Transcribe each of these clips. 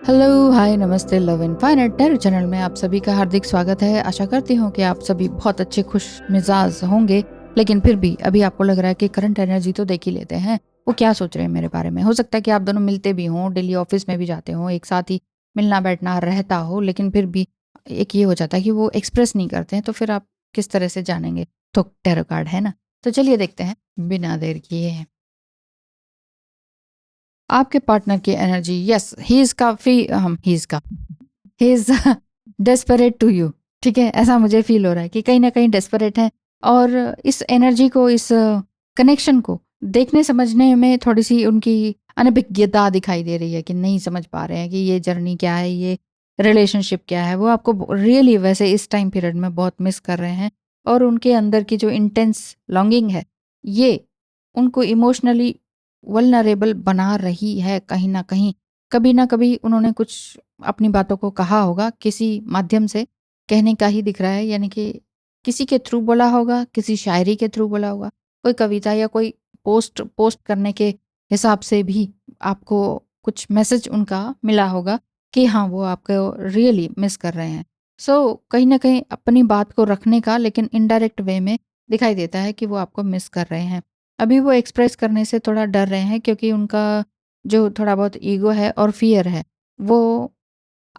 Hello, हाय, नमस्ते, love and fine eight channel में आप सभी का हार्दिक स्वागत है। आशा करती हूँ कि आप सभी बहुत अच्छे खुश मिजाज होंगे। लेकिन फिर भी अभी आपको लग रहा है कि करंट एनर्जी तो देख ही लेते हैं, वो क्या सोच रहे हैं मेरे बारे में। हो सकता है कि आप दोनों मिलते भी हों, डेली ऑफिस में भी जाते हों, एक साथ ही मिलना बैठना रहता हो, लेकिन फिर भी एक ये हो जाता है कि वो एक्सप्रेस नहीं करते हैं, तो फिर आप किस तरह से जानेंगे। तो टैरो कार्ड है ना, तो चलिए देखते हैं बिना देर किए। आपके पार्टनर की एनर्जी, यस, ही इज काफी he is desperate to you. ठीक है, ऐसा मुझे फील हो रहा है कि कहीं ना कहीं डेस्परेट है। और इस एनर्जी को, इस कनेक्शन को देखने समझने में थोड़ी सी उनकी अनभिज्ञता दिखाई दे रही है कि नहीं समझ पा रहे हैं कि ये जर्नी क्या है, ये रिलेशनशिप क्या है। वो आपको रियली वैसे इस टाइम पीरियड में बहुत मिस कर रहे हैं। और उनके अंदर की जो इंटेंस लॉन्गिंग है, ये उनको इमोशनली वल्नरेबल बना रही है कहीं ना कहीं। कभी ना कभी उन्होंने कुछ अपनी बातों को कहा होगा, किसी माध्यम से कहने का ही दिख रहा है, यानी कि किसी के थ्रू बोला होगा, किसी शायरी के थ्रू बोला होगा, कोई कविता या कोई पोस्ट पोस्ट करने के हिसाब से भी आपको कुछ मैसेज उनका मिला होगा कि हाँ, वो आपको रियली मिस कर रहे हैं। कहीं ना कहीं अपनी बात को रखने का, लेकिन इनडायरेक्ट वे में दिखाई देता है कि वो आपको मिस कर रहे हैं। अभी वो एक्सप्रेस करने से थोड़ा डर रहे हैं, क्योंकि उनका जो थोड़ा बहुत ईगो है और फियर है, वो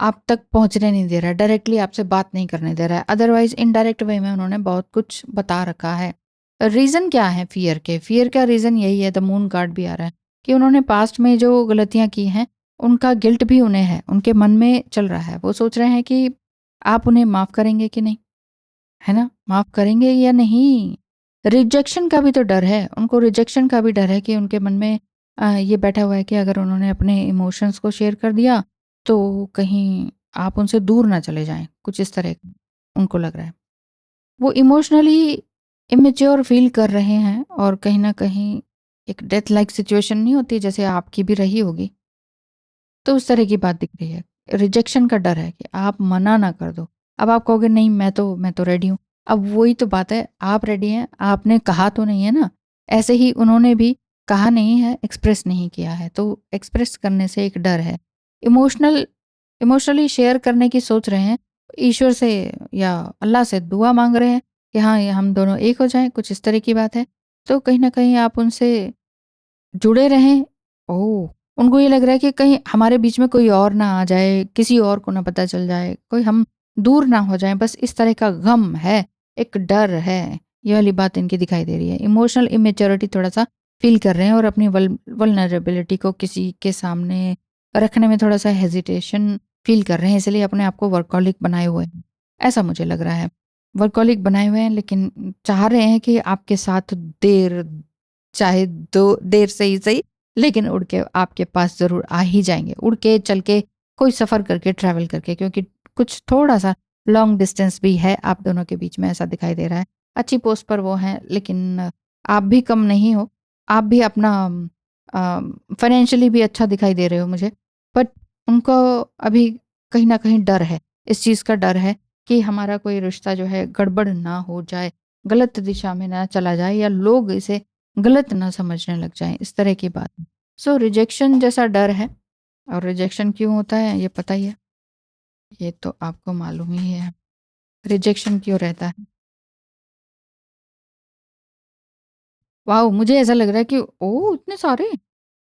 आप तक पहुंचने नहीं दे रहा है, डायरेक्टली आपसे बात नहीं करने दे रहा है। अदरवाइज इनडायरेक्ट वे में उन्होंने बहुत कुछ बता रखा है। रीज़न क्या है फियर के? फियर का रीज़न यही है, द मून कार्ड भी आ रहा है, कि उन्होंने पास्ट में जो गलतियां की हैं, उनका गिल्ट भी उन्हें है, उनके मन में चल रहा है। वो सोच रहे हैं कि आप उन्हें माफ़ करेंगे कि नहीं, है ना? माफ़ करेंगे या नहीं? रिजेक्शन का भी तो डर है, उनको रिजेक्शन का भी डर है कि उनके मन में ये बैठा हुआ है कि अगर उन्होंने अपने इमोशंस को शेयर कर दिया, तो कहीं आप उनसे दूर ना चले जाएँ, कुछ इस तरह का उनको लग रहा है। वो इमोशनली इमैच्योर फ़ील कर रहे हैं, और कहीं न कहीं एक डेथ लाइक सिचुएशन नहीं होती, जैसे आपकी भी रही होगी, तो उस तरह की बात दिख रही है। रिजेक्शन का डर है कि आप मना ना कर दो। अब आप कहोगे नहीं, मैं तो रेडी हूँ। अब वही तो बात है, आप रेडी हैं, आपने कहा तो नहीं है ना। ऐसे ही उन्होंने भी कहा नहीं है, एक्सप्रेस नहीं किया है, तो एक्सप्रेस करने से एक डर है। इमोशनल इमोशनली शेयर करने की सोच रहे हैं, ईश्वर से या अल्लाह से दुआ मांग रहे हैं कि हाँ, ये हम दोनों एक हो जाएं, कुछ इस तरह की बात है। तो कहीं ना कहीं आप उनसे जुड़े रहें। ओह! उनको ये लग रहा है कि कहीं हमारे बीच में कोई और ना आ जाए, किसी और को ना पता चल जाए, कोई हम दूर ना हो जाएँ, बस इस तरह का गम है, एक डर है। ये वाली बात इनकी दिखाई दे रही है। इमोशनल इमैच्योरिटी थोड़ा-सा फ़ील कर रहे हैं, और अपनी वल्नरेबिलिटी को किसी के सामने रखने में थोड़ा-सा हेजिटेशन फ़ील कर रहे हैं, इसलिए अपने आप को वर्कहॉलिक बनाए हुए हैं। ऐसा मुझे लग रहा है। वर्कहॉलिक बनाए हुए हैं, लेकिन चाह रहे हैं कि आपके साथ देर, चाहे दो देर से ही सही, लेकिन उड़ के आपके पास ज़रूर आ ही जाएँगे। उड़ के, चल के, कोई सफ़र करके, ट्रैवल करके, क्योंकि कुछ थोड़ा-सा लॉन्ग डिस्टेंस भी है आप दोनों के बीच में, ऐसा दिखाई दे रहा है। अच्छी पोस्ट पर वो हैं, लेकिन आप भी कम नहीं हो। आप भी अपना फाइनेंशियली भी अच्छा दिखाई दे रहे हो मुझे। बट उनको अभी कहीं न कहीं डर है। इस चीज़ का डर है कि हमारा कोई रिश्ता जो है गड़बड़ ना हो जाए, गलत दिशा में ना चला जाए, या लोग इसे गलत ना समझने लग जाएँ, इस तरह की बात। रिजेक्शन जैसा डर है, और रिजेक्शन क्यों होता है ये पता ही है, ये तो आपको मालूम ही है। रिजेक्शन क्यों रहता है? वाओ! मुझे ऐसा लग रहा है कि ओह! इतने सारे!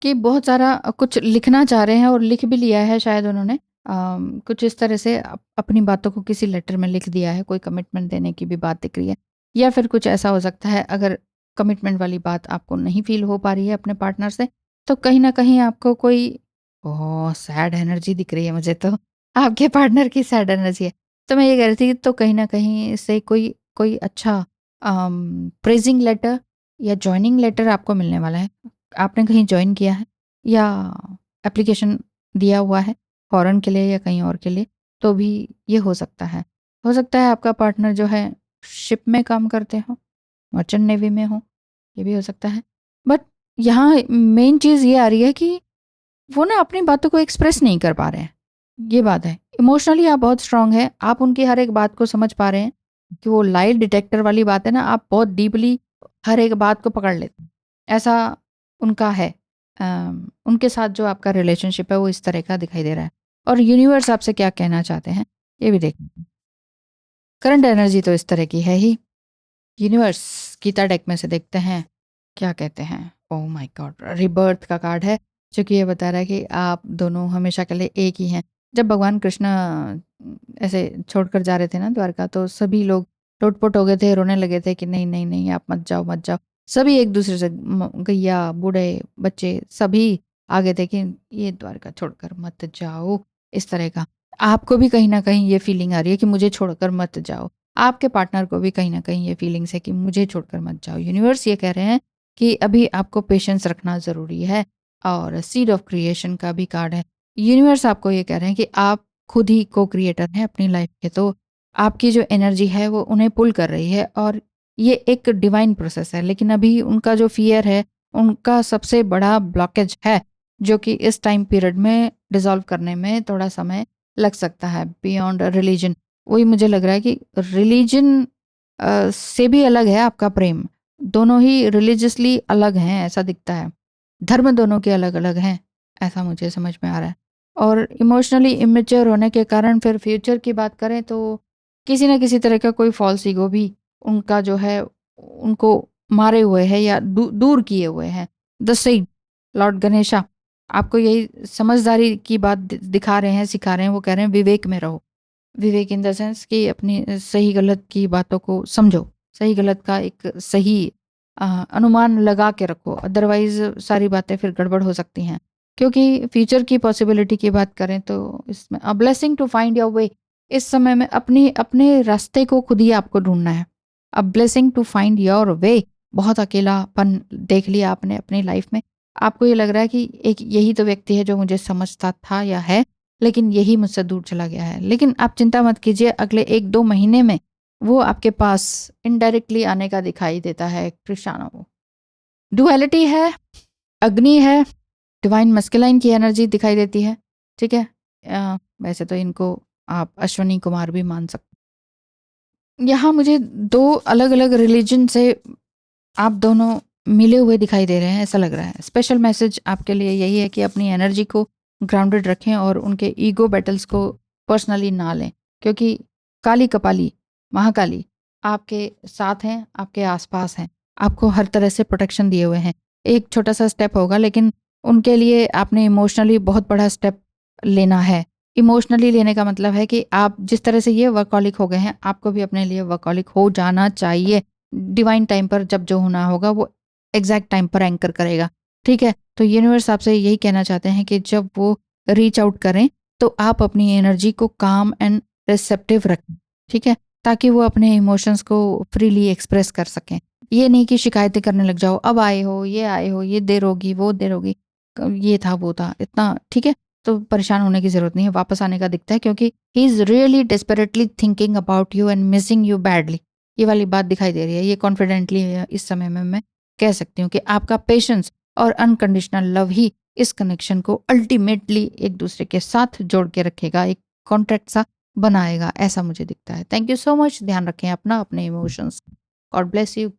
कि बहुत सारा कुछ लिखना चाह रहे हैं, और लिख भी लिया है शायद उन्होंने। कुछ इस तरह से अपनी बातों को किसी लेटर में लिख दिया है, कोई कमिटमेंट देने की भी बात दिख रही है। या फिर कुछ ऐसा हो सकता है, अगर कमिटमेंट वाली बात आपको नहीं फ़ील हो पा रही है अपने पार्टनर से, तो कहीं न कहीं आपको कोई ओह! सैड एनर्जी दिख रही है मुझे तो। आपके पार्टनर की सैड एनर्जी है। तो मैं ये कह रही थी, तो कहीं न कहीं से कोई कोई अच्छा प्रेज़िंग लेटर या जॉइनिंग लेटर आपको मिलने वाला है। आपने कहीं जॉइन किया है, या एप्लीकेशन दिया हुआ है फ़ॉरेन के लिए या कहीं और के लिए, तो भी ये हो सकता है। हो सकता है आपका पार्टनर जो है शिप में काम करते हों, मर्चेंट नेवी में हो, ये भी हो सकता है। बट यहाँ मेन चीज़ ये आ रही है कि वो ना अपनी बातों को एक्सप्रेस नहीं कर पा रहे हैं, ये बात है। इमोशनली आप बहुत स्ट्रॉन्ग हैं, आप उनकी हर एक बात को समझ पा रहे हैं, कि वो लाई डिटेक्टर वाली बात है ना, आप बहुत डीपली हर एक बात को पकड़ लेते हैं, ऐसा उनका है। उनके साथ जो आपका रिलेशनशिप है, वो इस तरह का दिखाई दे रहा है। और यूनिवर्स आपसे क्या कहना चाहते हैं ये भी देखें। करंट एनर्जी तो इस तरह की है ही। यूनिवर्स गीता डेक में से देखते हैं क्या कहते हैं। ओह माय गॉड, रिबर्थ का कार्ड है जो कि ये बता रहा है कि आप दोनों हमेशा के लिए एक ही हैं। जब भगवान कृष्ण ऐसे छोड़कर जा रहे थे ना द्वारका, तो सभी लोग लोटपोट हो गए थे, रोने लगे थे कि नहीं नहीं नहीं आप मत जाओ मत जाओ। सभी एक दूसरे से गैया बूढ़े बच्चे सभी आ गए थे कि ये द्वारका छोड़कर मत जाओ, इस तरह का। आपको भी कहीं ना कहीं ये फीलिंग आ रही है कि मुझे छोड़कर मत जाओ। आपके पार्टनर को भी कहीं ना कहीं ये फीलिंग्स है कि मुझे छोड़कर मत जाओ। यूनिवर्स ये कह रहे हैं कि अभी आपको पेशेंस रखना ज़रूरी है। और सीड ऑफ क्रिएशन का भी कार्ड है। यूनिवर्स आपको ये कह रहे हैं कि आप खुद ही को क्रिएटर हैं अपनी लाइफ के, तो आपकी जो एनर्जी है वो उन्हें पुल कर रही है और ये एक डिवाइन प्रोसेस है। लेकिन अभी उनका जो फियर है, उनका सबसे बड़ा ब्लॉकेज है जो कि इस टाइम पीरियड में डिसॉल्व करने में थोड़ा समय लग सकता है। बियॉन्ड रिलीजन, वही मुझे लग रहा है कि रिलीजन से भी अलग है आपका प्रेम। दोनों ही रिलीजियसली अलग हैं ऐसा दिखता है। धर्म दोनों के अलग अलग हैं ऐसा मुझे समझ में आ रहा है। और इमोशनली इमेच्योर होने के कारण फिर फ्यूचर की बात करें तो किसी न किसी तरह का कोई फॉल्स ईगो भी उनका जो है उनको मारे हुए है या दूर किए हुए हैं। द सेम लॉर्ड गणेशा आपको यही समझदारी की बात दिखा रहे हैं, सिखा रहे हैं। वो कह रहे हैं विवेक में रहो। विवेक इन द सेंस कि अपनी सही गलत की बातों को समझो, सही गलत का एक सही अनुमान लगा के रखो, अदरवाइज सारी बातें फिर गड़बड़ हो सकती हैं। क्योंकि फ्यूचर की पॉसिबिलिटी की बात करें तो इसमें a blessing to find your way, इस समय में अपनी अपने रास्ते को खुद ही आपको ढूंढना है। A blessing to find your way, बहुत अकेलापन देख लिया आपने अपनी लाइफ में। आपको ये लग रहा है कि एक यही तो व्यक्ति है जो मुझे समझता था या है, लेकिन यही मुझसे दूर चला गया है। लेकिन आप चिंता मत कीजिए, अगले 1-2 महीने में वो आपके पास इनडायरेक्टली आने का दिखाई देता है। कृष्णाणु डुअलिटी है, अग्नि है, डिवाइन मस्कुलाइन की एनर्जी दिखाई देती है। ठीक है, वैसे तो इनको आप अश्वनी कुमार भी मान सकते। यहाँ मुझे 2 अलग-अलग रिलीजन से आप दोनों मिले हुए दिखाई दे रहे हैं, ऐसा लग रहा है। स्पेशल मैसेज आपके लिए यही है कि अपनी एनर्जी को ग्राउंडेड रखें और उनके ईगो बैटल्स को पर्सनली ना लें, क्योंकि काली कपाली महाकाली आपके साथ हैं, आपके आसपास हैं, आपको हर तरह से प्रोटेक्शन दिए हुए हैं। एक छोटा सा स्टेप होगा, लेकिन उनके लिए आपने इमोशनली बहुत बड़ा स्टेप लेना है। इमोशनली लेने का मतलब है कि आप जिस तरह से ये वर्कहॉलिक हो गए हैं, आपको भी अपने लिए वर्कहॉलिक हो जाना चाहिए। डिवाइन टाइम पर जब जो होना होगा वो एग्जैक्ट टाइम पर एंकर करेगा। ठीक है, तो यूनिवर्स आपसे यही कहना चाहते हैं कि जब वो रीच आउट करें तो आप अपनी एनर्जी को काम एंड रिसेप्टिव रखें। ठीक है, ताकि वो अपने इमोशंस को फ्रीली एक्सप्रेस कर सकें। ये नहीं कि शिकायतें करने लग जाओ, अब आए हो, ये देर होगी, वो देर होगी, ये था वो था इतना। ठीक है, तो परेशान होने की जरूरत नहीं है। वापस आने का दिखता है क्योंकि he is really desperately thinking about you and missing you badly. ये वाली बात दिखाई दे रही है। ये कॉन्फिडेंटली इस समय में मैं कह सकती हूँ कि आपका पेशेंस और अनकंडीशनल लव ही इस कनेक्शन को अल्टीमेटली एक दूसरे के साथ जोड़ के रखेगा, एक कॉन्ट्रैक्ट सा बनाएगा, ऐसा मुझे दिखता है। Thank you so much. ध्यान रखें अपना, अपने इमोशंस। God bless you.